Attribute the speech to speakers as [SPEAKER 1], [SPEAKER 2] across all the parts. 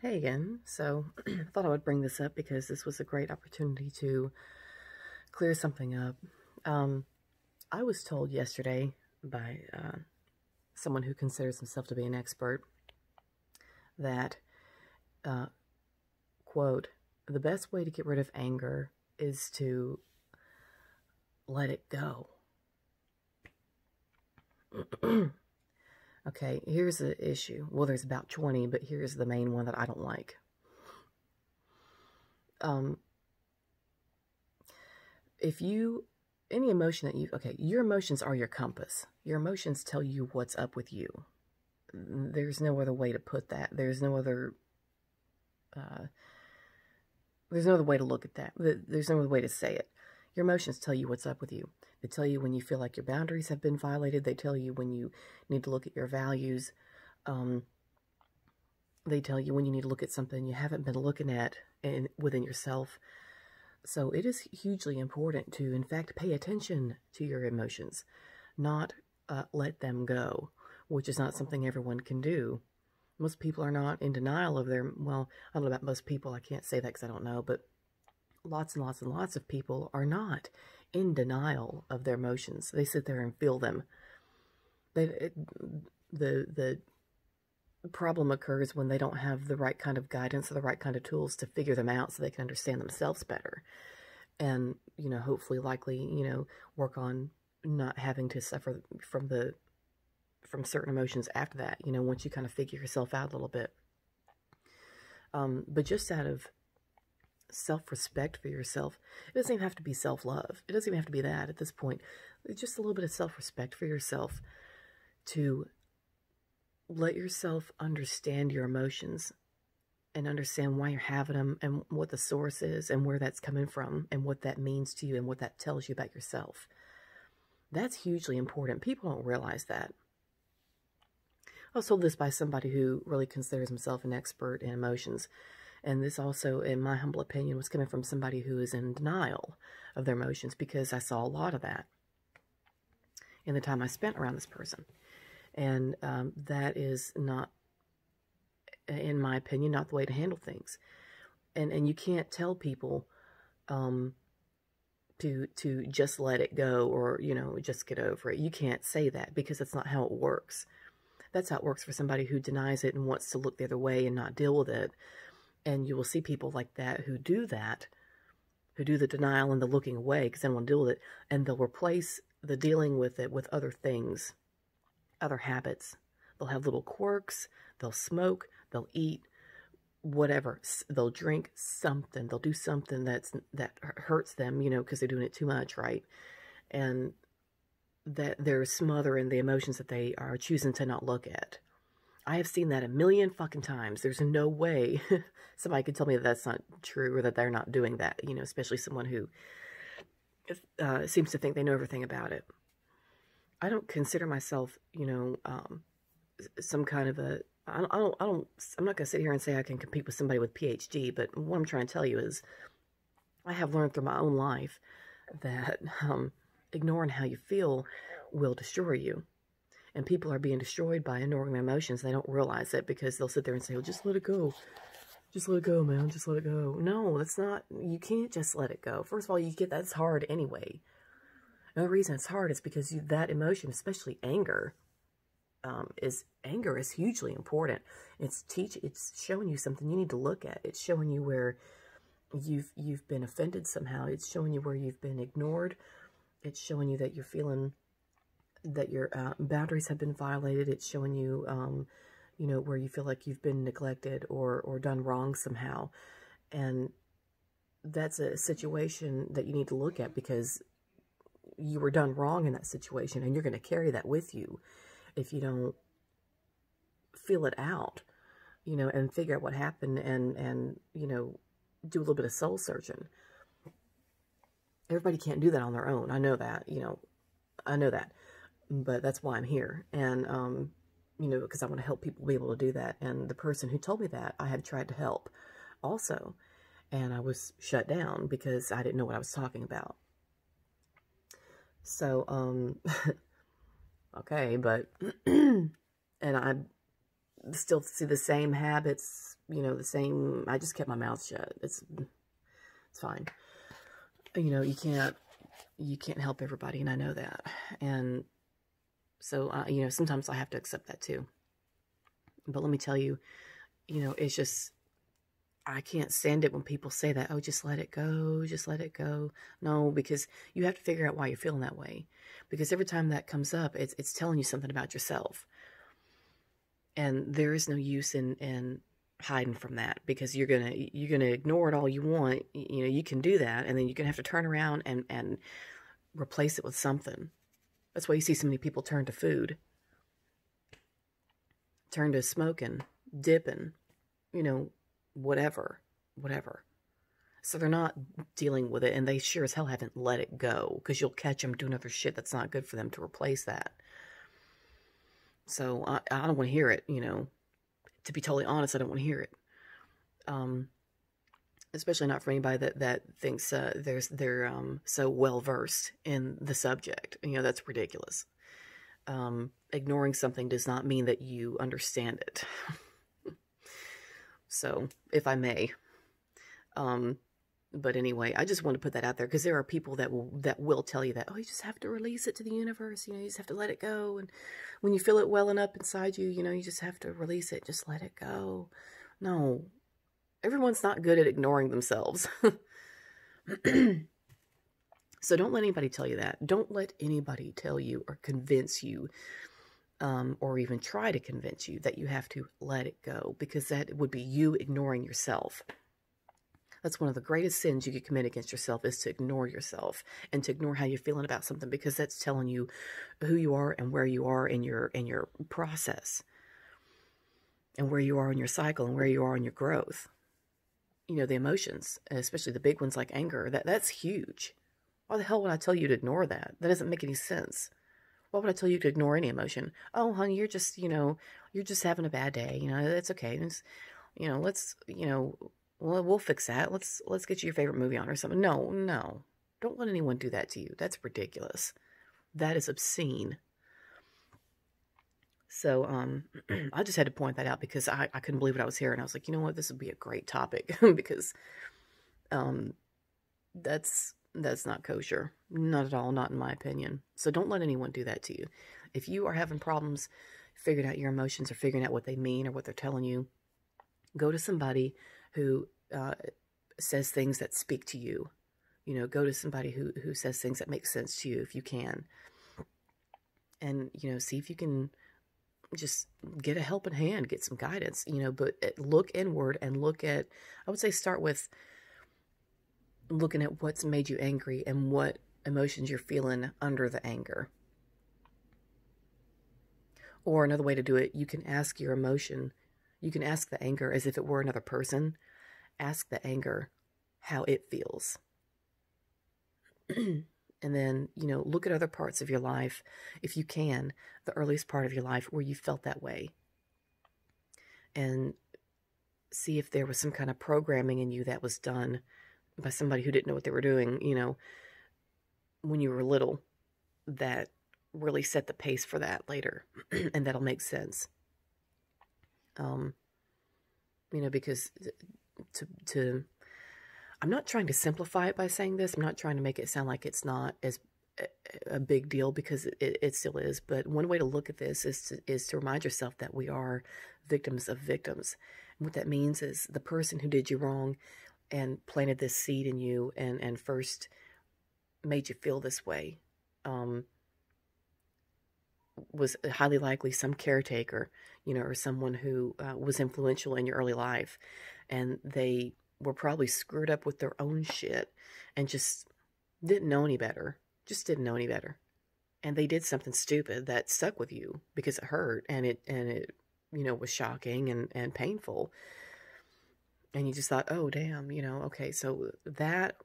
[SPEAKER 1] Hey again. So I thought I would bring this up because this was a great opportunity to clear something up. Um, I was told yesterday by someone who considers himself to be an expert that, uh, quote, the best way to get rid of anger is to let it go. Okay, here's the issue. Well, there's about 20, but here's the main one that I don't like. If you, any emotion that your emotions are your compass. Your emotions tell you what's up with you. There's no other way to put that. There's no other way to look at that. There's no other way to say it. Your emotions tell you what's up with you. They tell you when you feel like your boundaries have been violated. They tell you when you need to look at your values. They tell you when you need to look at something you haven't been looking at within yourself. So it is hugely important to, in fact, pay attention to your emotions, not let them go, which is not something everyone can do. Most people are not in denial of their, well, I don't know about most people, I can't say that because I don't know, but lots and lots and lots of people are not in denial of their emotions. They sit there and feel them. The problem occurs when they don't have the right kind of guidance or the right kind of tools to figure them out so they can understand themselves better. And, hopefully, likely, work on not having to suffer from certain emotions after that, once you kind of figure yourself out a little bit. But just out of self-respect for yourself, it doesn't even have to be self-love. It doesn't even have to be that at this point. It's just a little bit of self-respect for yourself to let yourself understand your emotions and understand why you're having them and what the source is and where that's coming from and what that means to you and what that tells you about yourself. That's hugely important. People don't realize that. I was told this by somebody who really considers himself an expert in emotions. And this also, in my humble opinion, was coming from somebody who is in denial of their emotions, because I saw a lot of that in the time I spent around this person. And that is not, in my opinion, not the way to handle things. And you can't tell people to just let it go or, just get over it. You can't say that, because that's not how it works. That's how it works for somebody who denies it and wants to look the other way and not deal with it. And you will see people like that who do that, who do the denial and the looking away because they don't want to deal with it, and they'll replace the dealing with it with other things, other habits. They'll have little quirks, they'll smoke, they'll eat, whatever. They'll drink something, they'll do something that hurts them, because they're doing it too much, right? And that they're smothering the emotions that they are choosing to not look at. I have seen that a million fucking times. There's no way somebody could tell me that that's not true or that they're not doing that, especially someone who seems to think they know everything about it. I don't consider myself, some kind of I'm not going to sit here and say I can compete with somebody with PhD, but what I'm trying to tell you is I have learned through my own life that ignoring how you feel will destroy you. And people are being destroyed by ignoring their emotions. They don't realize it because they'll sit there and say, well, just let it go. Just let it go, man. Just let it go. No, that's not, you can't just let it go. First of all, that's hard anyway. And the reason it's hard is because that emotion, especially anger, is hugely important. It's showing you something you need to look at. It's showing you where you've been offended somehow. It's showing you where you've been ignored. It's showing you that you're feeling that your boundaries have been violated. It's showing you, where you feel like you've been neglected or done wrong somehow. And that's a situation that you need to look at, because you were done wrong in that situation, and you're going to carry that with you if you don't feel it out, and figure out what happened and do a little bit of soul searching. Everybody can't do that on their own. I know that, I know that. But that's why I'm here. And, because I want to help people be able to do that. And the person who told me that, I had tried to help also. And I was shut down because I didn't know what I was talking about. So, okay, but, and still see the same habits, you know, the same, I just kept my mouth shut. It's fine. You know, you can't help everybody, and I know that. And so, you know, sometimes I have to accept that too. But let me tell you, you know, it's just, I can't stand it when people say that, oh, just let it go, just let it go. No, because you have to figure out why you're feeling that way. Because every time that comes up, it's telling you something about yourself. And there is no use in hiding from that, because you're gonna ignore it all you want. You know, you can do that, and then you're gonna have to turn around and replace it with something. That's why you see so many people turn to food, turn to smoking, dipping, you know, whatever. So they're not dealing with it, and they sure as hell haven't let it go, because you'll catch them doing other shit that's not good for them to replace that. So I don't want to hear it, you know. To be totally honest, I don't want to hear it. Especially not for anybody that thinks they're so well versed in the subject. You know, that's ridiculous. Ignoring something does not mean that you understand it. So, if I may. But anyway, I just want to put that out there, because there are people that will tell you that, oh, you just have to release it to the universe. You know, you just have to let it go. And when you feel it welling up inside you, you know, you just have to release it. Just let it go. No, everyone's not good at ignoring themselves. So don't let anybody tell you that. Don't let anybody tell you or convince you, or even try to convince you that you have to let it go, because that would be you ignoring yourself. That's one of the greatest sins you could commit against yourself, is to ignore yourself and to ignore how you're feeling about something, because that's telling you who you are and where you are in your process, and where you are in your cycle, and where you are in your growth. You know, the emotions, especially the big ones like anger, that's huge. Why the hell would I tell you to ignore that? That doesn't make any sense. Why would I tell you to ignore any emotion? Oh, honey, you're just having a bad day. You know, it's okay. It's, you know, let's, you know, well, we'll fix that. Let's get you your favorite movie on or something. No. Don't let anyone do that to you. That's ridiculous. That is obscene. So, I just had to point that out, because I couldn't believe what I was hearing. I was like, you know what? This would be a great topic, because, that's not kosher. Not at all. Not in my opinion. So don't let anyone do that to you. If you are having problems figuring out your emotions, or figuring out what they mean or what they're telling you, go to somebody who says things that speak to you. You know, go to somebody who says things that make sense to you, if you can. And, you know, see if you can just get a helping hand, get some guidance, you know, but look inward and look at, I would say start with looking at what's made you angry and what emotions you're feeling under the anger. Or another way to do it, you can ask your emotion, you can ask the anger as if it were another person. Ask the anger how it feels. And then, you know, look at other parts of your life, if you can, the earliest part of your life where you felt that way. And see if there was some kind of programming in you that was done by somebody who didn't know what they were doing, you know, when you were little, that really set the pace for that later. And that'll make sense. You know, because I'm not trying to simplify it by saying this. I'm not trying to make it sound like it's not as a big deal, because it still is. But one way to look at this is to remind yourself that we are victims of victims. And what that means is the person who did you wrong and planted this seed in you and first made you feel this way was highly likely some caretaker, you know, or someone who was influential in your early life. And they were probably screwed up with their own shit and just didn't know any better. Just didn't know any better. And they did something stupid that stuck with you because it hurt and it you know, was shocking and painful. And you just thought, oh, damn, you know, okay, so that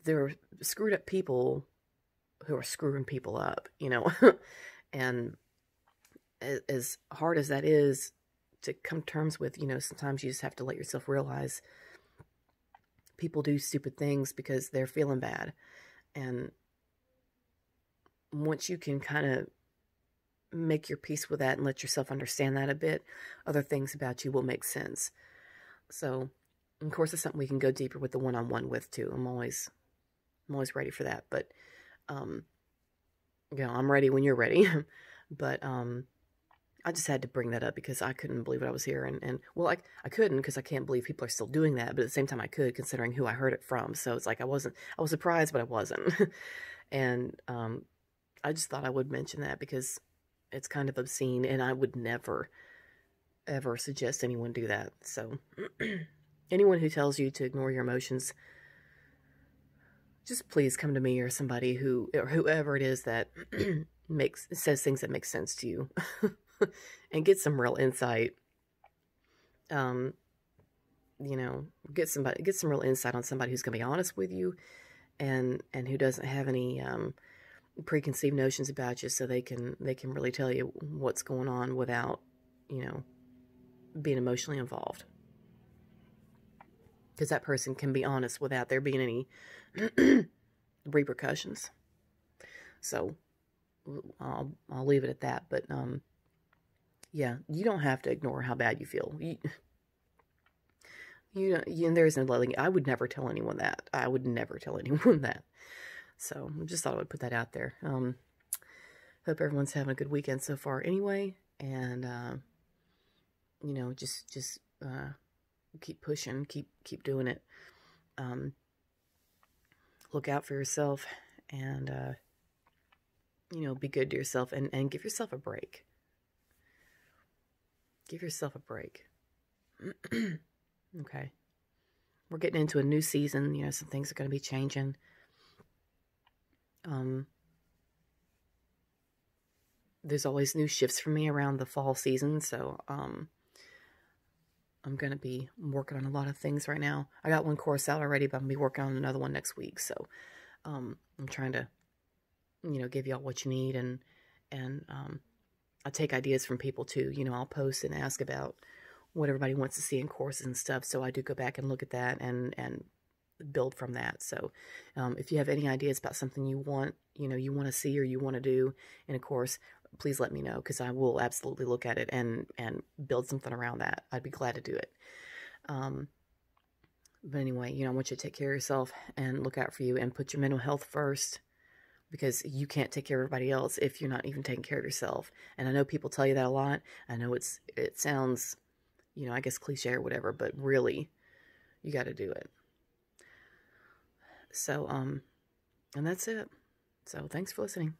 [SPEAKER 1] there are screwed up people who are screwing people up, you know. And as hard as that is to come to terms with, you know, sometimes you just have to let yourself realize people do stupid things because they're feeling bad. And once you can kind of make your peace with that and let yourself understand that a bit, other things about you will make sense. So, of course, it's something we can go deeper with the one-on-one with too. I'm always ready for that. But, I'm ready when you're ready. But, I just had to bring that up because I couldn't believe what I was hearing. And well, I couldn't because I can't believe people are still doing that. But at the same time, I could, considering who I heard it from. So it's like I was surprised, but I wasn't. And, I just thought I would mention that because it's kind of obscene, and I would never, ever suggest anyone do that. So, anyone who tells you to ignore your emotions, just please come to me or somebody or whoever it is that says things that make sense to you, and get some real insight. Get some real insight on somebody who's going to be honest with you, and who doesn't have any preconceived notions about you, so they can really tell you what's going on without, being emotionally involved. Because that person can be honest without there being any repercussions. So I'll leave it at that. But yeah, you don't have to ignore how bad you feel. And there is no letting. I would never tell anyone that. I would never tell anyone that. So I just thought I would put that out there. Hope everyone's having a good weekend so far anyway. And, just keep pushing, keep doing it. Look out for yourself and, be good to yourself and give yourself a break. Give yourself a break. Okay. We're getting into a new season. Some things are going to be changing. There's always new shifts for me around the fall season, so I'm going to be working on a lot of things right now. I got one course out already, but I'm going to be working on another one next week, so I'm trying to, give y'all what you need, and I take ideas from people too. I'll post and ask about what everybody wants to see in courses and stuff, so I do go back and look at that and build from that. So if you have any ideas about something you want to see or you want to do in a course, please let me know, because I will absolutely look at it and build something around that. I'd be glad to do it. But anyway, I want you to take care of yourself and look out for you and put your mental health first, because you can't take care of everybody else if you're not even taking care of yourself. And I know people tell you that a lot. I know it sounds, I guess cliche or whatever, but really, you got to do it. So, and that's it. So thanks for listening.